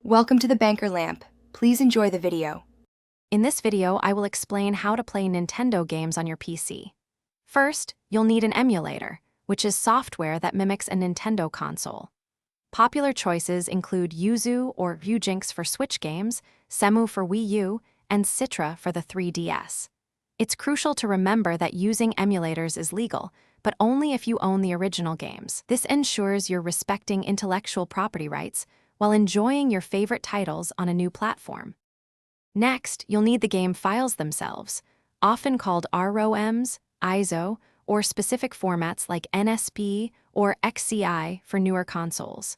Welcome to the Banker Lamp. Please enjoy the video. In this video, I will explain how to play Nintendo games on your PC. First, you'll need an emulator, which is software that mimics a Nintendo console. Popular choices include Yuzu or Ryujinx for Switch games, Cemu for Wii U, and Citra for the 3DS. It's crucial to remember that using emulators is legal, but only if you own the original games. This ensures you're respecting intellectual property rights while enjoying your favorite titles on a new platform. Next, you'll need the game files themselves, often called ROMs, ISO, or specific formats like NSP or XCI for newer consoles.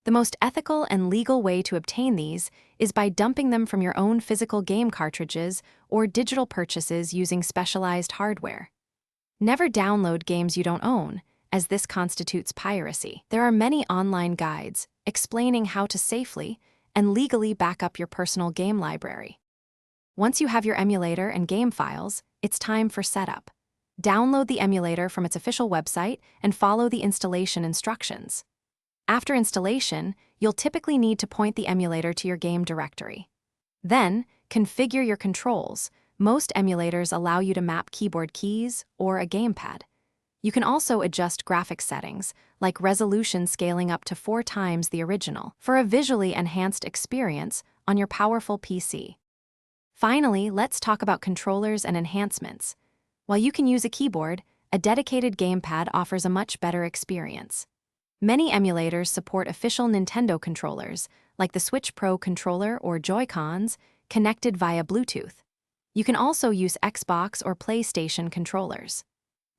The most ethical and legal way to obtain these is by dumping them from your own physical game cartridges or digital purchases using specialized hardware. Never download games you don't own, as this constitutes piracy. There are many online guides explaining how to safely and legally back up your personal game library. Once you have your emulator and game files, it's time for setup. Download the emulator from its official website and follow the installation instructions. After installation, you'll typically need to point the emulator to your game directory. Then, configure your controls. Most emulators allow you to map keyboard keys or a gamepad. You can also adjust graphics settings, like resolution scaling up to 4 times the original, for a visually enhanced experience on your powerful PC. Finally, let's talk about controllers and enhancements. While you can use a keyboard, a dedicated gamepad offers a much better experience. Many emulators support official Nintendo controllers, like the Switch Pro controller or Joy-Cons, connected via Bluetooth. You can also use Xbox or PlayStation controllers.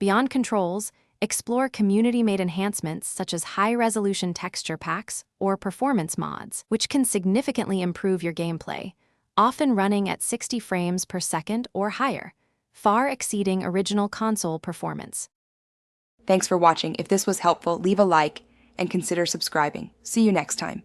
Beyond controls, explore community-made enhancements such as high-resolution texture packs or performance mods, which can significantly improve your gameplay, often running at 60 frames per second or higher, far exceeding original console performance. Thanks for watching. If this was helpful, leave a like and consider subscribing. See you next time.